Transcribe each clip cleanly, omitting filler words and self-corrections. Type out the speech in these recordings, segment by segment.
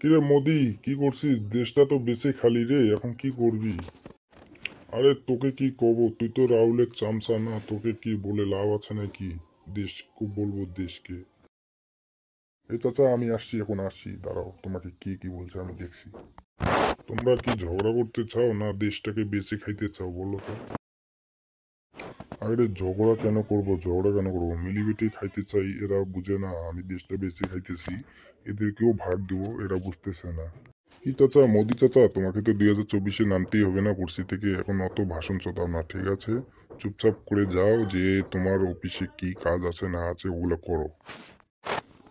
কিরে মোদি, কি করছিস? দেশটা তো বেঁচে খালি রে, এখন কি করবি? আরে তোকে কি কব, তুই তো রাহুলের চামচা না, তোকে কি বলে লাভ আছে নাকি? দেশ খুব বলবো দেশকে। এই চাচা আমি আসছি, এখন আসছি, দাঁড়াও, তোমাকে কি কি বলছে আমি দেখছি। তোমরা কি ঝগড়া করতে চাও না দেশটাকে বেঁচে খাইতে চাও বলো তো? আরে ঝগড়া কেন করব, ঝগড়া কেন করবো, মিলিমিটি খাইতে চাই, এরা বুঝে না আমি দেশটা বেঁচে খাইতেছি, এদেরকেও ভাগ দেবো, এরা বুঝতেছে না। কি চাচা, মোদি চাচা, তোমাকে তো 2024-এ নামতেই হবে না কুর্সি থেকে, এখন অত ভাষণ চোদাও না, ঠিক আছে? চুপচাপ করে যাও, যে তোমার অফিসে কি কাজ আছে না আছে ওগুলো করো।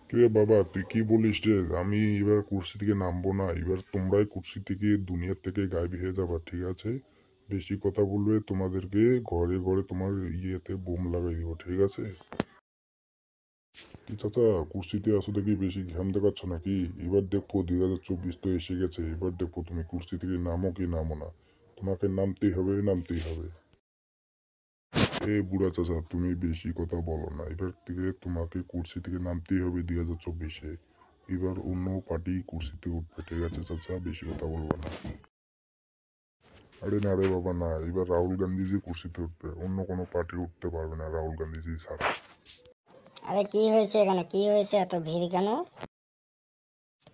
কে বাবা, তুই কি বলিস রে? আমি এবার কুর্সি থেকে নামবো না, এবার তোমরাই কুর্সি থেকে দুনিয়ার থেকে গায়েব হয়ে যাবা, ঠিক আছে? বেশি কথা বলবে তোমাদেরকে ঘরে ঘরে তোমার ইয়েতে বোম লাগাই দিব, ঠিক আছে? কি চাচা, কুর্সিতে আসো দেখি বেশি ঘাম দেখাচ্ছ নাকি? এবার দেখবো 2024 তো এসে গেছে, এবার দেখবো তুমি কুর্সি থেকে নামো কি নামো না। তোমাকে নামতেই হবে, নামতেই হবে। এ বুড়া চাচা, তুমি বেশি কথা বলো না, এবার থেকে তোমাকে কুর্সি থেকে নামতেই হবে 2024-এ। এবার অন্য পার্টি কুর্সিতে উঠবে, ঠিক আছে চাচা? বেশি কথা বলবো না। আরে না রে বাবা না, এবার রাহুল গান্ধীজি কুর্সিতে উঠবে, অন্য কোনো পার্টি উঠতে পারবে না রাহুল গান্ধীজি ছাড়া। আরে কি হয়েছে এখানে, কি হয়েছে, এত ভিড় কেন?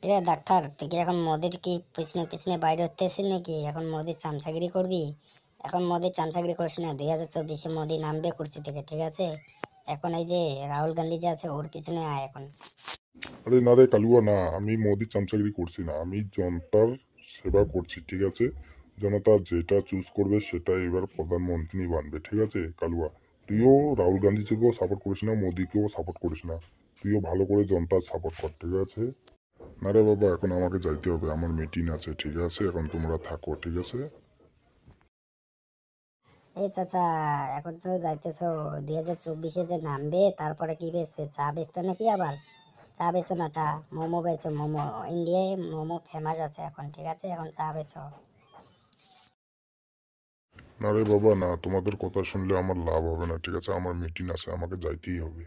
এ ডাক্তার, তুই কি এখন মোদির কি পিছনে পিছনে বাইরে উঠতেছিস নাকি? এখন মোদির চামচাগিরি করবি? এখন মোদির চামচাগিরি করিস না, 2024-এ মোদি নামবে কুর্সি থেকে, ঠিক আছে? এখন এই যে রাহুল গান্ধী যে আছে ওর পিছনে আয় এখন। আরে না রে কালুয়া, না, আমি মোদির চামচাগিরি করছি না, আমি জনতার সেবা করছি, ঠিক আছে? জনতা যেটা চুজ করবে সেটা এবার প্রধানমন্ত্রী বানবে, ঠিক আছে কালুয়া? তুইও রাহুল গান্ধীজিকেও সাপোর্ট করিস না, মোদিকেও সাপোর্ট করিস না, তুইও ভালো করে জনতার সাপোর্ট কর, ঠিক আছে? না রে বাবা, এখন আমাকে যাইতে হবে, আমার মিটিং আছে, ঠিক আছে? এখন তোমরা থাকো, ঠিক আছে? এই চাচা, এখন তো যাইতেছো, 2024-এ যে নামবে তারপরে কি বেচবে? চা বেচবে নাকি আবার? চা বেচো না, চা। মোমো বেচো, মোমো। ইন্ডিয়ায় মোমো ফেমাস আছে এখন, ঠিক আছে? এখন চা বেচো। না রে বাবা না, তোমাদের কথা শুনলে আমার লাভ হবে না, ঠিক আছে? আমার মিটিং আছে, আমাকে যাইতেই হবে।